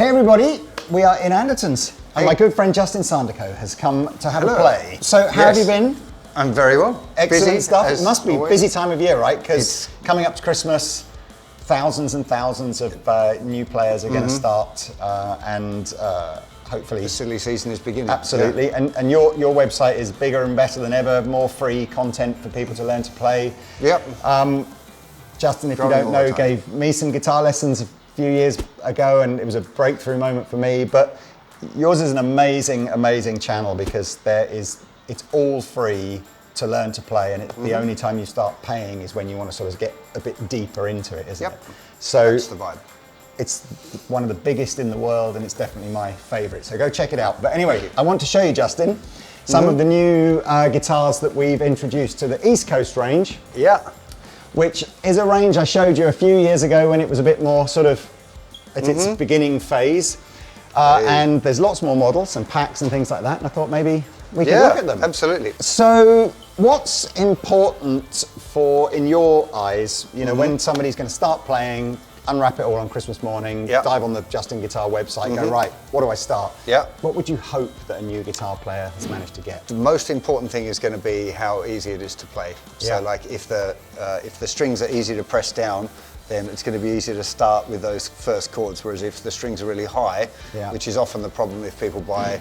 Hey everybody, we are in Andertons, and my good friend Justin Sanderco has come to have a play. So how have you been? I'm very well. Excellent busy stuff. It must be a busy time of year, right? Because It's coming up to Christmas, thousands and thousands of new players are going to start, and hopefully the silly season is beginning. Absolutely, Yeah. and your website is bigger and better than ever, more free content for people to learn to play. Yep. Justin, if you Growing don't all the know, time. gave me some guitar lessons a few years ago, and it was a breakthrough moment for me. But yours is an amazing, amazing channel because it's all free to learn to play, and the only time you start paying is when you want to sort of get a bit deeper into it, isn't it? So That's the vibe. it's one of the biggest in the world, and it's definitely my favorite. So go check it out. But anyway, I want to show you, Justin, some of the new guitars that we've introduced to the East Coast range. Yeah. Which is a range I showed you a few years ago when it was a bit more sort of at its beginning phase. And there's lots more models and packs and things like that. And I thought maybe we could look at them. Absolutely. So what's important in your eyes, you know, when somebody's going to start playing, unwrap it all on Christmas morning, dive on the JustinGuitar website, go, right, what do I start? Yeah. What would you hope that a new guitar player has managed to get? The most important thing is going to be how easy it is to play. So like if the strings are easy to press down, then it's going to be easy to start with those first chords. Whereas if the strings are really high, which is often the problem if people buy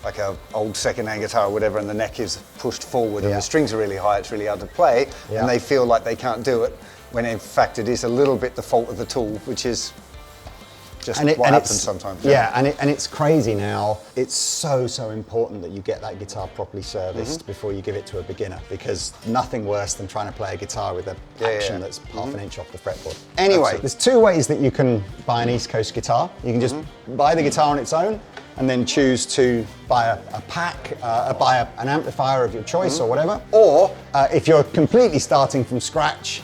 like an old second-hand guitar or whatever, and the neck is pushed forward and the strings are really high, it's really hard to play, and they feel like they can't do it, when in fact it is a little bit the fault of the tool, which is just what happens sometimes. Yeah, and it's crazy now. It's so important that you get that guitar properly serviced before you give it to a beginner, because nothing worse than trying to play a guitar with an action that's half an inch off the fretboard. Anyway, there's two ways that you can buy an East Coast guitar. You can just buy the guitar on its own, and then choose to buy a pack, buy an amplifier of your choice or whatever. Or if you're completely starting from scratch,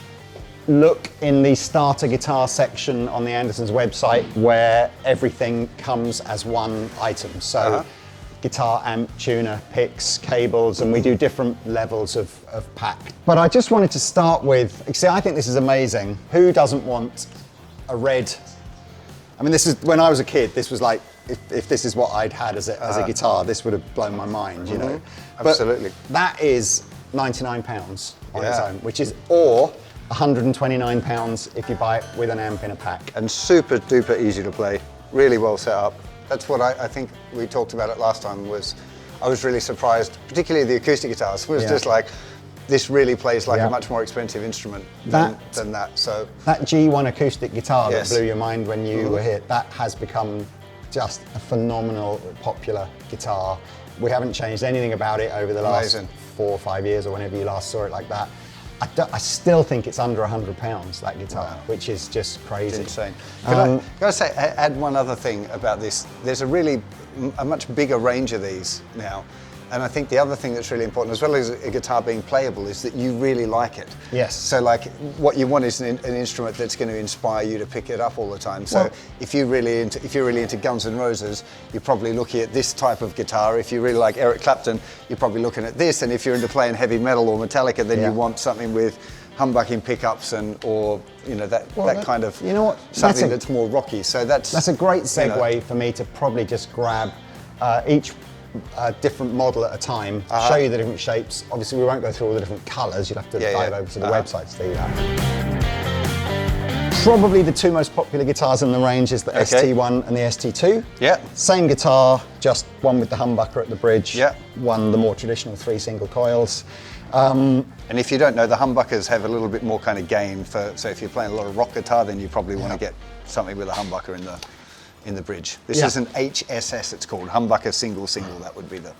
look in the starter guitar section on the Andertons website where everything comes as one item. So guitar, amp, tuner, picks, cables, and we do different levels of pack. But I just wanted to start with, see, I think this is amazing. Who doesn't want a red? I mean, this is, when I was a kid, this was like, if this is what I'd had as a guitar, this would have blown my mind, you know. Absolutely. But that is £99 on its own, which is, or £129 if you buy it with an amp in a pack. And super duper easy to play, really well set up. That's what I think we talked about it last time, was I was really surprised, particularly the acoustic guitars, was just like, this really plays like a much more expensive instrument than that. So that G1 acoustic guitar that blew your mind when you were here, that has become just a phenomenal, popular guitar. We haven't changed anything about it over the last 4 or 5 years, or whenever you last saw it like that. I still think it's under £100, that guitar, which is just crazy. It's insane. Can I say, add one other thing about this? There's a much bigger range of these now. And I think the other thing that's really important, as well as a guitar being playable, is that you really like it. Yes. So like, what you want is an instrument that's going to inspire you to pick it up all the time. So if you're really into Guns N' Roses, you're probably looking at this type of guitar. If you really like Eric Clapton, you're probably looking at this. And if you're into playing heavy metal or Metallica, then you want something with humbucking pickups or you know that kind of, you know what, something that's more rocky. So that's a great segue for me to probably just grab each different model at a time, show you the different shapes. Obviously we won't go through all the different colours, you'll have to dive over to the website to do that. Probably the two most popular guitars in the range is the ST1 and the ST2. Yeah. Same guitar, just one with the humbucker at the bridge, Yeah. one the more traditional 3 single coils. And if you don't know, the humbuckers have a little bit more kind of gain so if you're playing a lot of rock guitar, then you probably want to get something with a humbucker in the bridge. This is an HSS, it's called, humbucker single, that would be the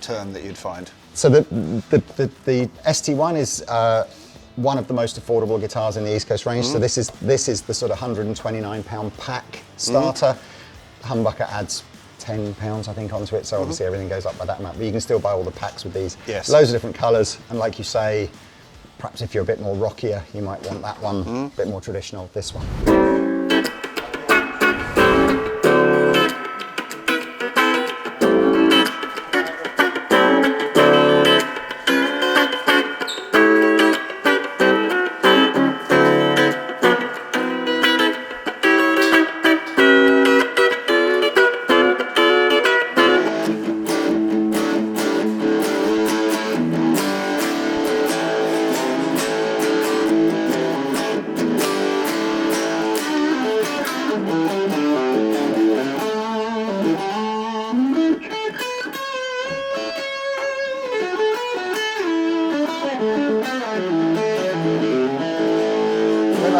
term that you'd find. So the ST1 is one of the most affordable guitars in the East Coast range. So this is the sort of £129 pack starter. Humbucker adds £10, I think, onto it, so obviously everything goes up by that amount, but you can still buy all the packs with these. Yes. Loads of different colours, and like you say, perhaps if you're a bit more rockier, you might want that one, a bit more traditional, this one.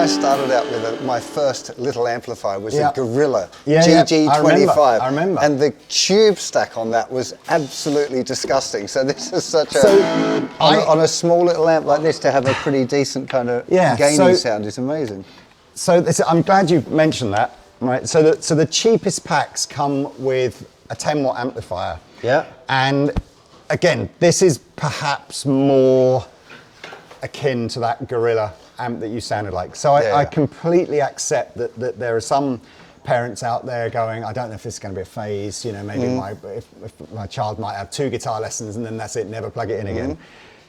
I started out with my first little amplifier was Yeah. a Gorilla Yeah, GG25. I remember. And the tube stack on that was absolutely disgusting. So this is such on a small little amp like this to have a pretty decent kind of gainy sound is amazing. So I'm glad you mentioned that. Right. So the cheapest packs come with a 10-watt amplifier. Yeah. And again, this is perhaps more akin to that Gorilla amp that you sounded like. So I completely accept that there are some parents out there going, I don't know if this is going to be a phase, you know, maybe if my child might have 2 guitar lessons and then that's it, never plug it in again.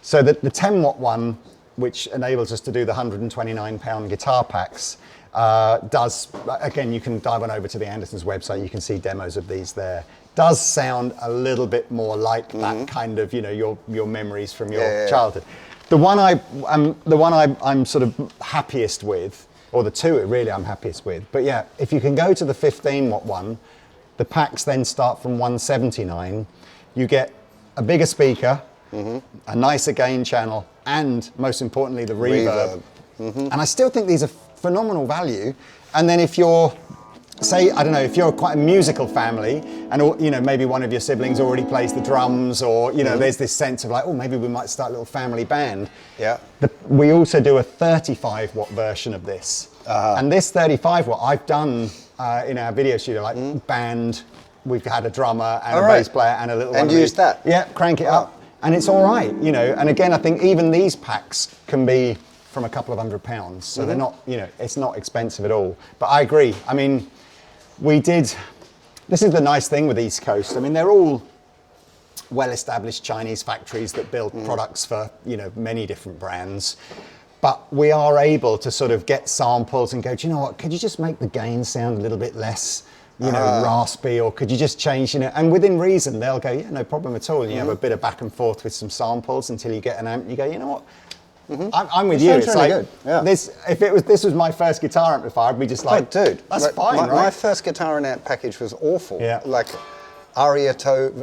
So the 10-watt one, which enables us to do the £129 guitar packs, does, again, you can dive on over to the Andertons website, you can see demos of these there. Does sound a little bit more like that kind of, you know, your memories from your childhood. The one I'm sort of happiest with, or the two really I'm happiest with, but yeah, if you can go to the 15-watt one, the packs then start from 179. You get a bigger speaker, a nicer gain channel, and most importantly, the reverb. And I still think these are phenomenal value. And then if you're, say, I don't know, if you're quite a musical family and, you know, maybe one of your siblings already plays the drums or, you know, there's this sense of like, oh, maybe we might start a little family band. Yeah. We also do a 35-watt version of this. And this 35-watt I've done in our video studio, like band, we've had a drummer and a bass player and a little one. And used that? Yeah, crank it up. And it's all right, you know. And again, I think even these packs can be from a couple of £100. So they're not, you know, it's not expensive at all. But I agree. I mean, this is the nice thing with EastCoast. I mean, they're all well-established Chinese factories that build products for, you know, many different brands. But we are able to sort of get samples and go, do you know what, could you just make the gain sound a little bit less, you know, raspy, or could you just change, you know, and within reason, they'll go, yeah, no problem at all. And you have a bit of back and forth with some samples until you get an amp, you go, you know what, I'm with you. It's really like, good. Yeah. This was my first guitar amplifier, I'd be just like, dude, that's fine, right? My first guitar and amp package was awful. Yeah. Like Aria Pro 2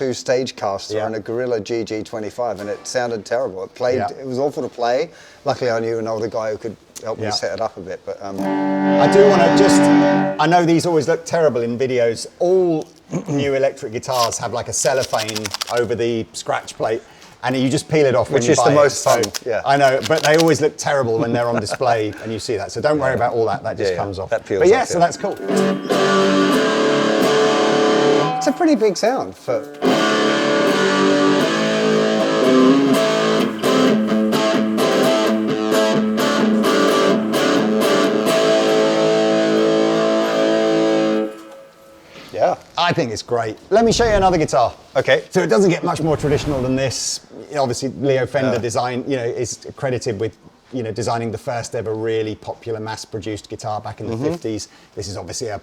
Stagecaster and a Gorilla GG25, and it sounded terrible. It played, it was awful to play. Luckily, I knew an older guy who could help me set it up a bit. But I do want to just, I know these always look terrible in videos. All new electric guitars have like a cellophane over the scratch plate, and you just peel it off when you buy it. Which is the most fun. So, I know, but they always look terrible when they're on display and you see that. So don't worry about all that. That just comes off. That peels but off, so that's cool. It's a pretty big sound for. Yeah. I think it's great. Let me show you another guitar. Okay. So it doesn't get much more traditional than this. Obviously, Leo Fender is credited with, you know, designing the first ever really popular mass-produced guitar back in the 50s. This is obviously a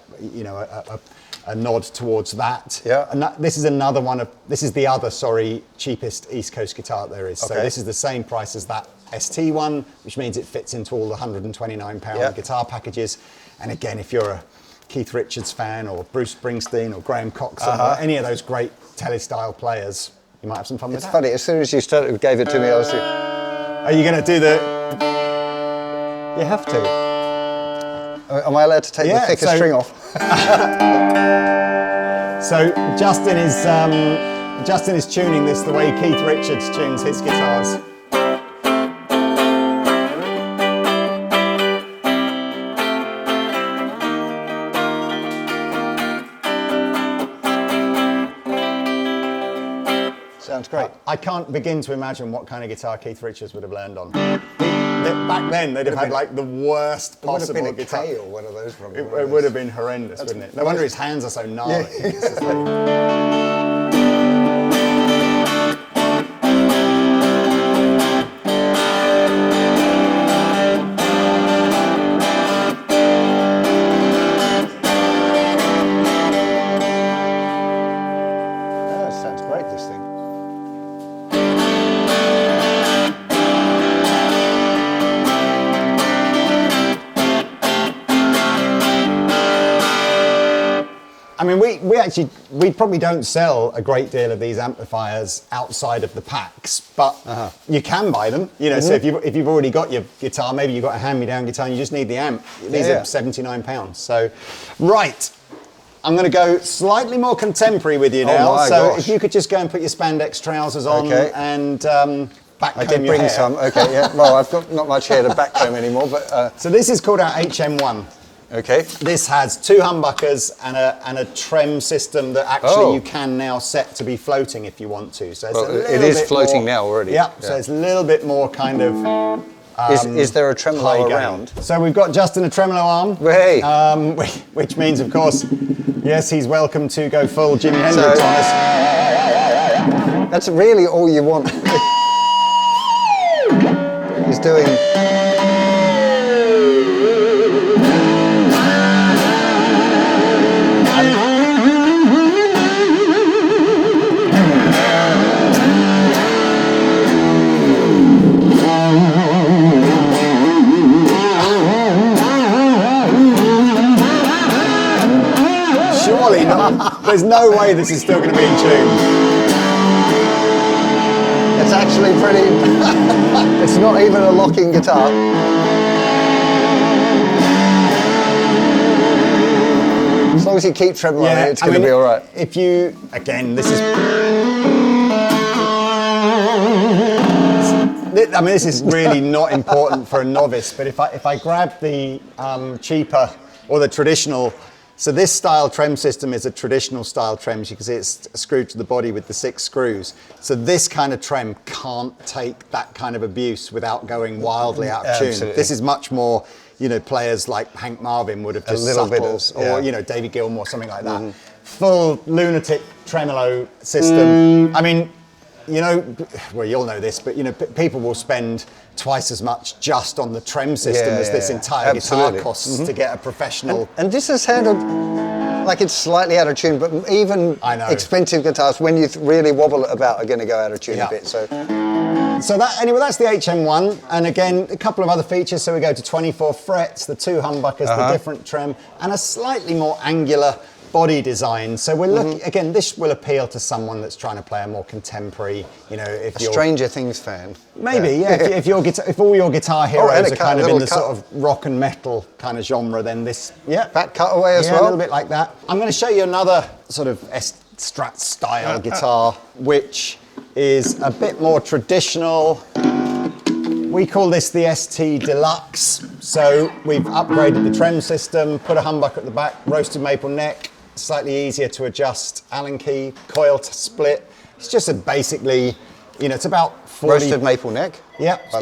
nod towards that. Yeah. And this is another one of, this is the other, cheapest EastCoast guitar there is. Okay. So this is the same price as that ST one, which means it fits into all the £129 guitar packages. And again, if you're a Keith Richards fan or Bruce Springsteen or Graham Coxon or any of those great tele-style players, you might have some fun with that. It's funny, as soon as you gave it to me, I was like, are you going to do the... You have to. Am I allowed to take the thicker string off? So Justin is tuning this the way Keith Richards tunes his guitars. Sounds great. I can't begin to imagine what kind of guitar Keith Richards would have learned on. Back then, they'd have had like the worst possible guitar. It would have been a K or one of those. It would have been horrendous, wouldn't it? No wonder his hands are so gnarly. Sounds great, this thing. I mean, we probably don't sell a great deal of these amplifiers outside of the packs, but you can buy them. You know, so if you've already got your guitar, maybe you've got a hand-me-down guitar and you just need the amp. These are £79. So, right. I'm going to go slightly more contemporary with you now. So if you could just go and put your spandex trousers on and backcomb I did your bring hair. some. Okay, yeah. Well, I've got not much hair to backcomb anymore, but. So this is called our HM1. Okay. This has 2 humbuckers and a trem system that actually you can now set to be floating if you want to. So it's it is floating now already. Yeah, so it's a little bit more kind of. Is there a tremolo around? So we've got Justin a tremolo arm, Hey. which means, of course, yes, he's welcome to go full Jimi Hendrix on us. That's really all you want. He's doing. Surely not. There's no way this is still going to be in tune. It's actually pretty. It's not even a locking guitar. As long as you keep trembling, it's going to be all right. If you, again, this is. I mean, this is really not important for a novice, but if I grab the cheaper or the traditional. So this style trem system is a traditional style trem. As you can see, it's screwed to the body with the 6 screws. So this kind of trem can't take that kind of abuse without going wildly out of tune. Absolutely. This is much more, you know, players like Hank Marvin would have just subtle, or, you know, David Gilmour, something like that. Full lunatic tremolo system. I mean, you know, well, you'll know this, but, you know, people will spend twice as much just on the trem system as this entire guitar costs to get a professional. And this is handled like it's slightly out of tune, but even expensive guitars, when you really wobble it about, are going to go out of tune a bit. So that, anyway, that's the HM1. And again, a couple of other features. So we go to 24 frets, the 2 humbuckers, the different trem, and a slightly more angular body design. So we're looking, again, this will appeal to someone that's trying to play a more contemporary, you know, if you're... Stranger Things fan. Maybe, if all your guitar heroes are kind of in the sort of rock and metal kind of genre, then this, Back cutaway as well. a little bit like that. I'm going to show you another sort of Strat style guitar, which is a bit more traditional. We call this the ST Deluxe. So we've upgraded the trem system, put a humbucker at the back, roasted maple neck, slightly easier to adjust Allen key, coil to split. It's just basically, you know, it's about 40... Roasted maple neck? Yeah, it's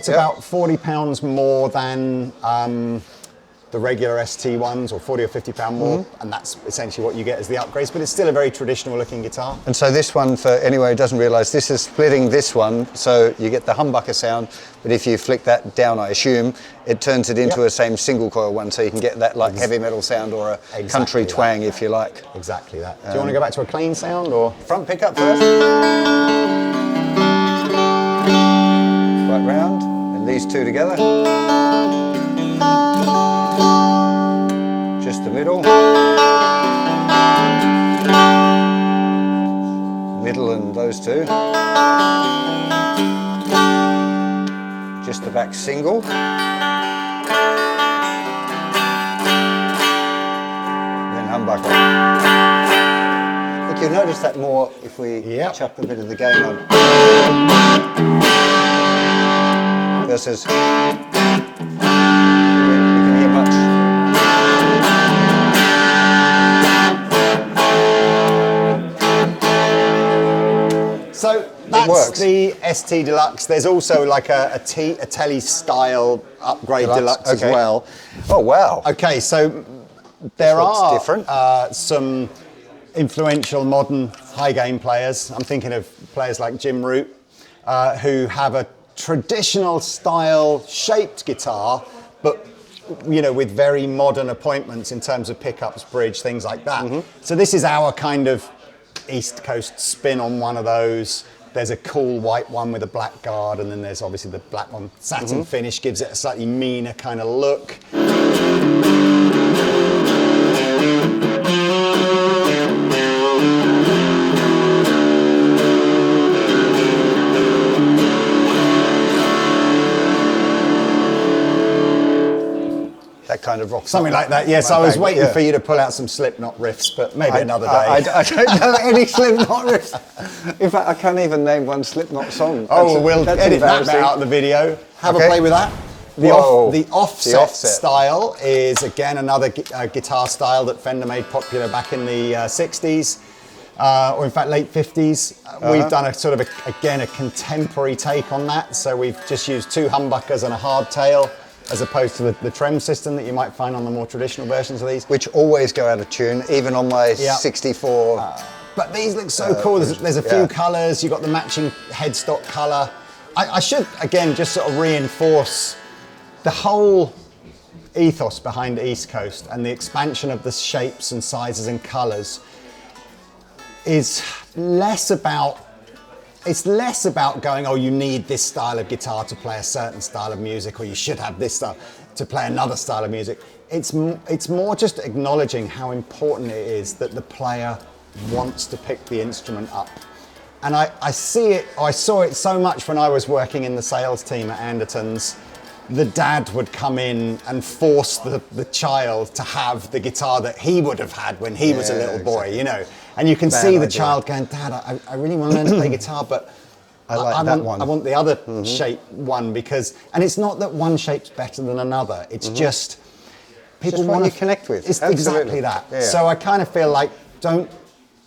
about £40 more than the regular ST ones, or 40 or £50 more, and that's essentially what you get as the upgrades, but it's still a very traditional looking guitar. And so this one, for anyone who doesn't realise, this is splitting this one, so you get the humbucker sound, but if you flick that down, I assume, it turns it into a same single coil one, so you can get that like heavy metal sound or a country twang, if you like. Exactly that. Do you want to go back to a clean sound, or? Front pickup first. Right round, and these two together. Just the middle. Middle and those two. Just the back single. Then humbucker. I think you'll notice that more if we chuck a bit of the gain on. Versus, you can hear much. So that's the ST Deluxe. There's also like a Telly style upgrade Deluxe as well. Oh wow. Okay, so there are different. Some influential modern high gain players. I'm thinking of players like Jim Root, who have a traditional style shaped guitar, but you know, with very modern appointments in terms of pickups, bridge, things like that. So this is our kind of East Coast spin on one of those. There's a cool white one with a black guard, and then there's obviously the black one. Satin finish gives it a slightly meaner kind of look. kind of rock. Something like that, yes. I was waiting for you to pull out some Slipknot riffs, but maybe another day. I don't know any Slipknot riffs. In fact, I can't even name one Slipknot song. Oh, we'll edit that out of the video. Have a play with that. The offset style is, again, another guitar style that Fender made popular back in the 60s, or in fact, late 50s. We've done a sort of, again, a contemporary take on that. So we've just used 2 humbuckers and a hardtail, as opposed to the trem system that you might find on the more traditional versions of these. Which always go out of tune, even on my 64. But these look so cool. There's a few colours. You've got the matching headstock colour. I should, again, just sort of reinforce the whole ethos behind EastCoast and the expansion of the shapes and sizes and colours is less about going, oh, you need this style of guitar to play a certain style of music, or you should have this style to play another style of music. It's more just acknowledging how important it is that the player wants to pick the instrument up. And I saw it so much when I was working in the sales team at Andertons. The dad would come in and force the child to have the guitar that he would have had when he was a little boy, you know. And you can see the child going, Dad, I really want to learn to play guitar, but I want the other shape one, because, and it's not that one shape's better than another, it's just people want to connect with. It's exactly that. Yeah. So I kind of feel like, don't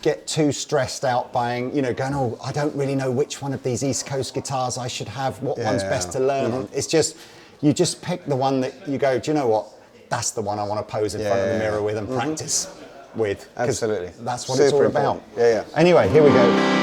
get too stressed out buying, you know, going, oh, I don't really know which one of these EastCoast guitars I should have, what one's best to learn on. It's just, you just pick the one that you go, do you know what? That's the one I want to pose in front of the mirror with and practice with. Absolutely. That's what it's all about. Yeah. Anyway, here we go.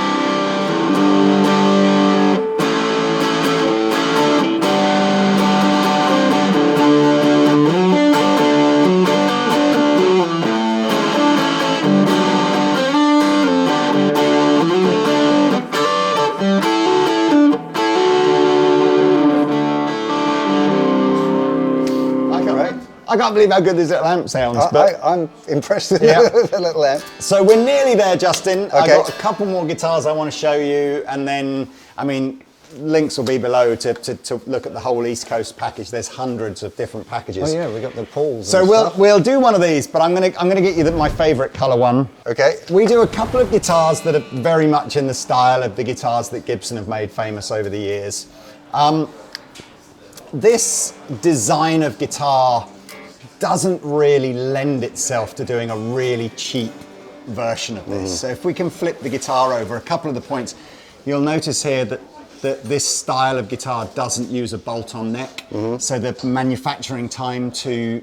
I can't believe how good this little amp sounds. But I'm impressed with the little amp. So we're nearly there, Justin. Okay. I've got a couple more guitars I want to show you, and then, I mean, links will be below to look at the whole EastCoast package. There's hundreds of different packages. Oh yeah, we got the pulls. So we'll do one of these, but I'm gonna get you my favourite colour one. Okay. We do a couple of guitars that are very much in the style of the guitars that Gibson have made famous over the years. This design of guitar doesn't really lend itself to doing a really cheap version of this. So if we can flip the guitar over, a couple of the points, you'll notice here that this style of guitar doesn't use a bolt-on neck. So the manufacturing time to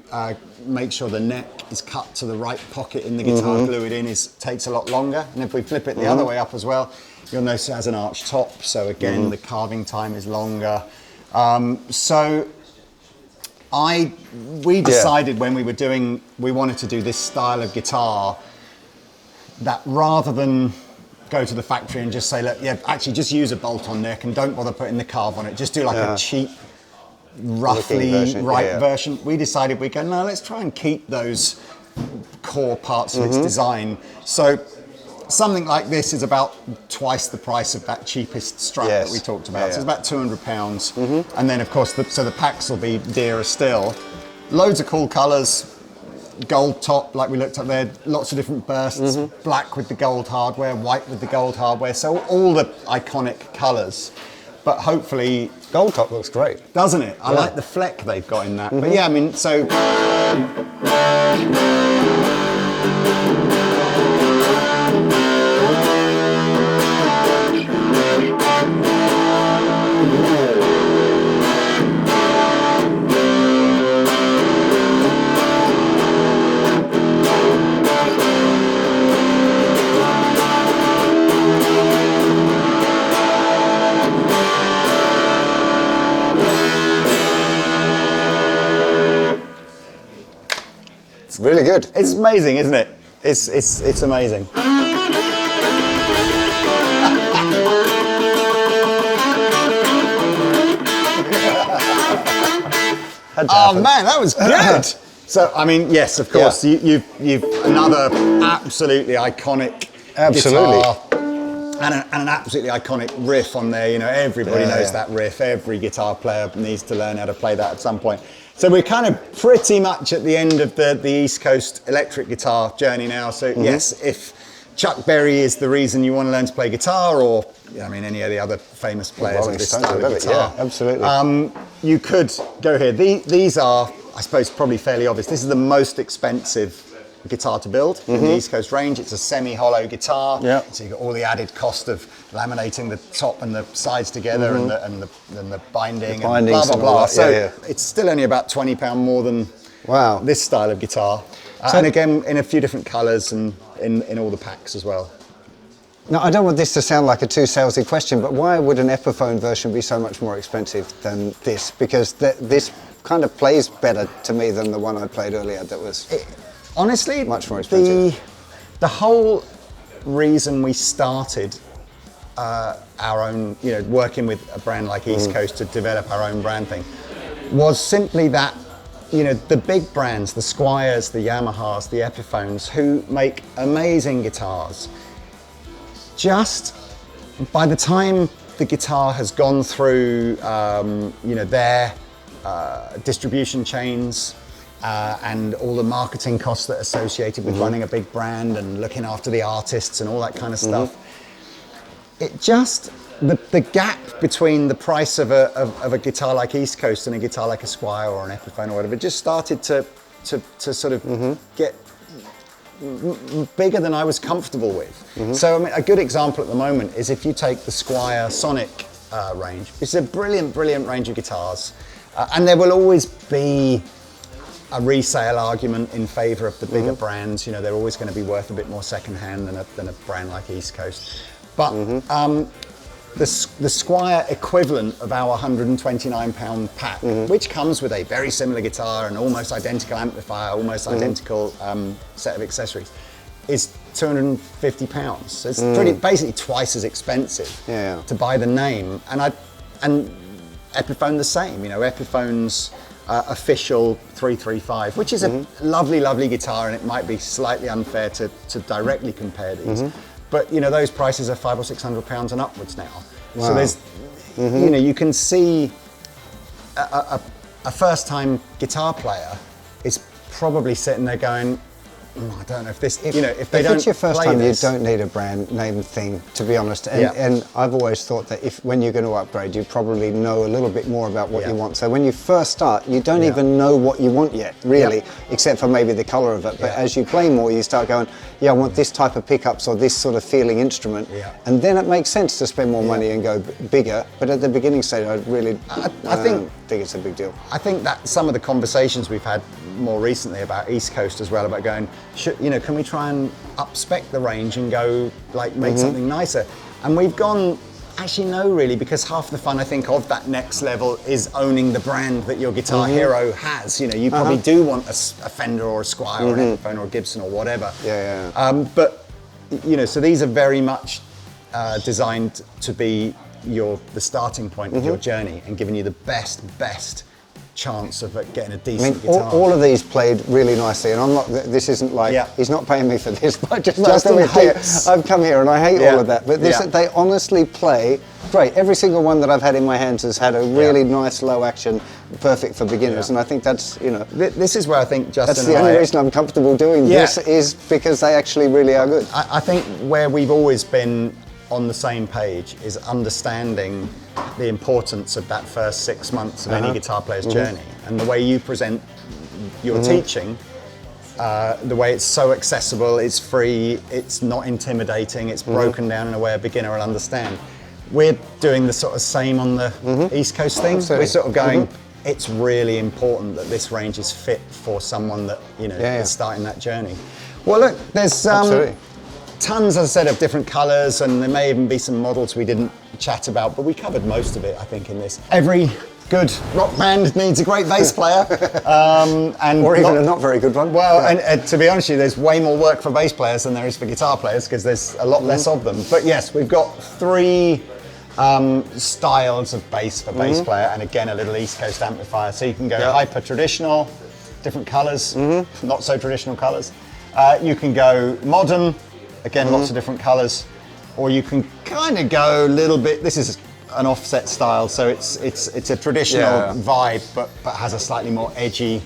make sure the neck is cut to the right pocket in the guitar, glue it in, takes a lot longer. And if we flip it the other way up as well, you'll notice it has an arched top. So again, the carving time is longer. We decided when we wanted to do this style of guitar, that rather than go to the factory and just say, look, actually just use a bolt-on neck and don't bother putting the carve on it, just do like a cheap, roughly version. We decided we go, no, let's try and keep those core parts of its design. So something like this is about twice the price of that cheapest Strat that we talked about. So it's about £200. And then of course, the packs will be dearer still. Loads of cool colours, gold top like we looked at there, lots of different bursts, black with the gold hardware, white with the gold hardware. So all the iconic colours, but hopefully... Gold top looks great. Doesn't it? I like the fleck they've got in that. But yeah, I mean, so... It's really good. It's amazing, isn't it? It's amazing. Oh man, that was good. So I mean, yes, of course, you've another absolutely iconic guitar And an absolutely iconic riff on there. You know, everybody knows that riff. Every guitar player needs to learn how to play that at some point. So we're kind of pretty much at the end of the East Coast electric guitar journey now. So yes, if Chuck Berry is the reason you want to learn to play guitar, or I mean any of the other famous players of this style of guitar, yeah, absolutely. You could go here. These are, I suppose, probably fairly obvious. This is the most expensive guitar to build in the East Coast range. It's a semi-hollow guitar, so you've got all the added cost of laminating the top and the sides together and the binding and blah blah blah. So it's still only about £20 more than this style of guitar, and again in a few different colours and in all the packs as well. Now, I don't want this to sound like a too salesy question, but why would an Epiphone version be so much more expensive than this? Because this kind of plays better to me than the one I played earlier that was honestly much more expensive. The whole reason we started our own, you know, working with a brand like EastCoast to develop our own brand thing was simply that, you know, the big brands, the Squiers, the Yamahas, the Epiphones, who make amazing guitars, just by the time the guitar has gone through, you know, their distribution chains and all the marketing costs that are associated with running a big brand and looking after the artists and all that kind of stuff, it just, the gap between the price of a guitar like EastCoast and a guitar like a Squier or an Epiphone or whatever just started to sort of get bigger than I was comfortable with. So I mean, a good example at the moment is if you take the Squier Sonic range. It's a brilliant range of guitars, and there will always be a resale argument in favour of the bigger brands. You know, they're always going to be worth a bit more second-hand than a brand like EastCoast. But the Squier equivalent of our £129 pack, which comes with a very similar guitar, an almost identical amplifier, almost identical set of accessories, is £250. So it's basically twice as expensive to buy the name. And Epiphone the same. You know, Epiphone's official 335, which is a lovely guitar, and it might be slightly unfair to directly compare these. But you know, those prices are £500 or £600 and upwards now. Wow. So there's, you know, you can see a first-time guitar player is probably sitting there going, I don't know if this, you know, if they don't If it's your first play time, this, you don't need a brand name thing, to be honest. And I've always thought that when you're going to upgrade, you probably know a little bit more about what you want. So when you first start, you don't even know what you want yet, really, except for maybe the color of it. But as you play more, you start going, I want this type of pickups or this sort of feeling instrument. And then it makes sense to spend more money and go bigger. But at the beginning stage, I really I think it's a big deal. I think that some of the conversations we've had more recently about EastCoast as well, about going, you know, can we try and up-spec the range and go, like, make something nicer? And we've gone, actually no, really, because half the fun, I think, of that next level is owning the brand that your guitar hero has. You know, you probably do want a Fender or a Squier or an Epiphone or a Gibson or whatever. But, you know, so these are very much designed to be the starting point of your journey and giving you the best chance of getting a decent guitar. All of these played really nicely, and I'm not. This isn't like he's not paying me for this. But I've come here and I hate all of that. But they honestly play great. Every single one that I've had in my hands has had a really nice low action, perfect for beginners. And I think that's, you know, this is where I think Justin. That's the only reason I'm comfortable doing this is because they actually really are good. I think where we've always been on the same page is understanding the importance of that first 6 months of any guitar player's journey, and the way you present your teaching, the way it's so accessible, it's free, it's not intimidating, it's broken down in a way a beginner will understand. We're doing the sort of same on the EastCoast thing. We're sort of going, it's really important that this range is fit for someone that, you know, is starting that journey. Well, look, there's tons, as I said, of different colours, and there may even be some models we didn't chat about, but we covered most of it, I think, in this. Every good rock band needs a great bass player. Or even a not very good one. Well, and to be honest with you, there's way more work for bass players than there is for guitar players, because there's a lot less of them. But yes, we've got 3 styles of bass for bass player, and again, a little EastCoast amplifier. So you can go hyper traditional, different colours, not so traditional colours. You can go modern, again, lots of different colours. or you can kind of go a little bit. This is an offset style, so it's a traditional vibe, but has a slightly more edgy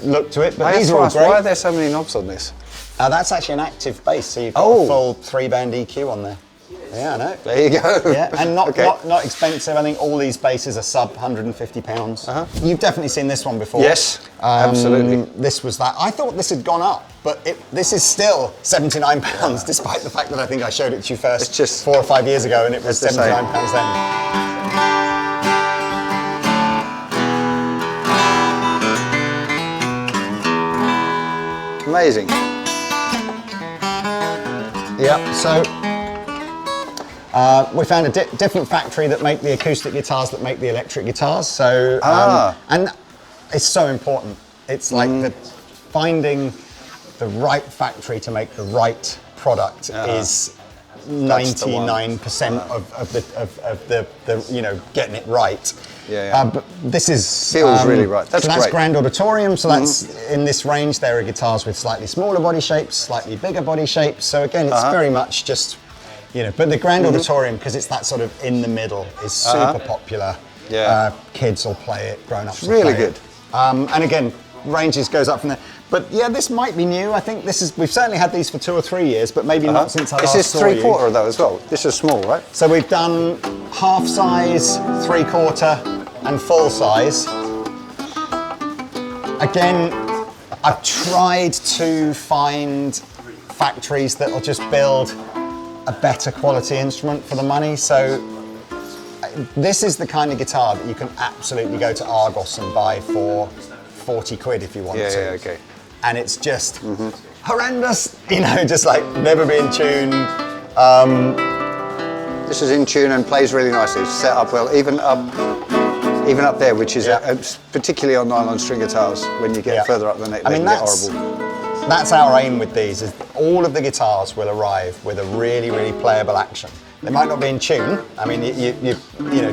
look to it. But these are all great. Why are there so many knobs on this? That's actually an active bass, so you've got a full 3-band EQ on there. Yeah, I know. There you go. Yeah, and not expensive. I think all these basses are sub £150. You've definitely seen this one before. Yes, absolutely. This was that. I thought this had gone up, but this is still £79, despite the fact that I think I showed it to you first it's just 4 or 5 years ago, and it was £79 then. Amazing. Yeah, so we found a different factory that make the acoustic guitars that make the electric guitars. So, and it's so important. It's like finding the right factory to make the right product is 99% of the getting it right. But this feels really right. That's so that's great. Grand Auditorium. So that's in this range. There are guitars with slightly smaller body shapes, slightly bigger body shapes. So again, it's very much just But the Grand Auditorium, because it's that sort of in the middle, is super popular. Yeah. Kids will play it. Grown-ups will really play good. it. And again, ranges goes up from there. But yeah, this might be new. I think we've certainly had these for 2 or 3 years, but maybe not since I last saw you. This is 3/4 though as well. This is small, right? So we've done half size, 3/4, and full size. Again, I've tried to find factories that will just build a better quality instrument for the money. So this is the kind of guitar that you can absolutely go to Argos and buy for 40 quid if you want to. Yeah, okay. And it's just horrendous, just like never be in tune. This is in tune and plays really nicely. It's set up well, even up there, which is particularly on nylon string guitars. When you get further up the neck, they can get horrible. That's our aim with these. Is all of the guitars will arrive with a really, really playable action. They might not be in tune. I mean,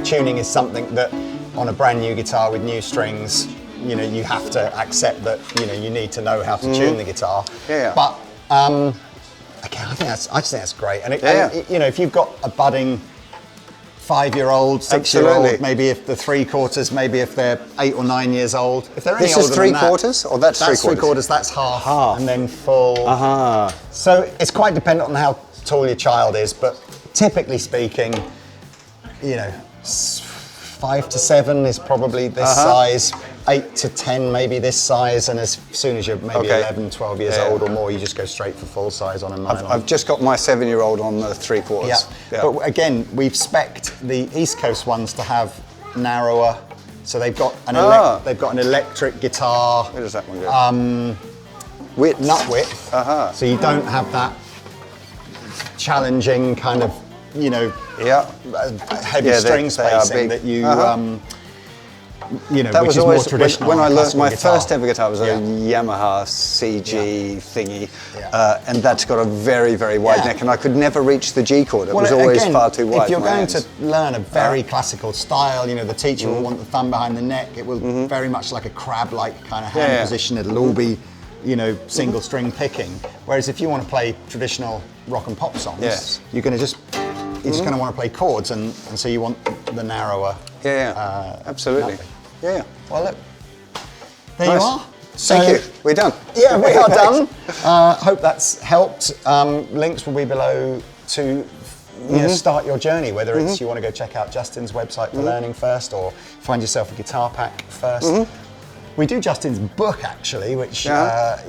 tuning is something that on a brand new guitar with new strings, you have to accept that you need to know how to tune the guitar. But again, I just think that's great. And, if you've got a budding 5-year-old, 6-year-old, maybe if the 3/4, maybe if they're 8 or 9 years old. If they're any older than that, this is 3/4, or that's 3/4? That's 3/4. That's half, and then full. So it's quite dependent on how tall your child is, but typically speaking, 5 to 7 is probably this size. 8 to 10 maybe this size, and as soon as you're maybe 11, 12 years old or more, you just go straight for full size on a nylon. I've just got my 7-year-old on the 3/4. Yeah. But again, we've spec'd the East Coast ones to have narrower, so they've got an electric guitar. Where does that one go? Width. Nut width. So you don't have that challenging kind of heavy string spacing that you. That which was is always more traditional. when I learned my guitar. first ever guitar was a Yamaha CG thingy, and that's got a very, very wide neck, and I could never reach the G chord. It was always far too wide. If you're for my going hands. to learn a very classical style, the teacher will want the thumb behind the neck. It will very much like a crab-like kind of hand position. It'll all be, single string picking. Whereas if you want to play traditional rock and pop songs, you're going to just going to want to play chords, and so you want the narrower. Absolutely. Nothing. Yeah. Well, look, there you are. So, thank you. We're done. Yeah, we are done. Hope that's helped. Links will be below to start your journey, whether it's you want to go check out Justin's website for learning first, or find yourself a guitar pack first. We do Justin's book, actually, which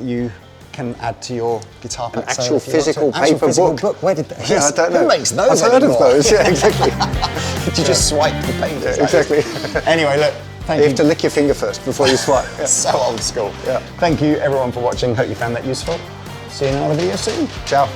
you can add to your guitar pack. An actual physical paper book. Where did I don't know. Who makes those I've heard anymore? of those, exactly. Did you just swipe the pages? Exactly. Anyway, look. Thank You you. have to lick your finger first before you swipe. So old school. Thank you everyone for watching. Hope you found that useful. See you in another video soon. Ciao.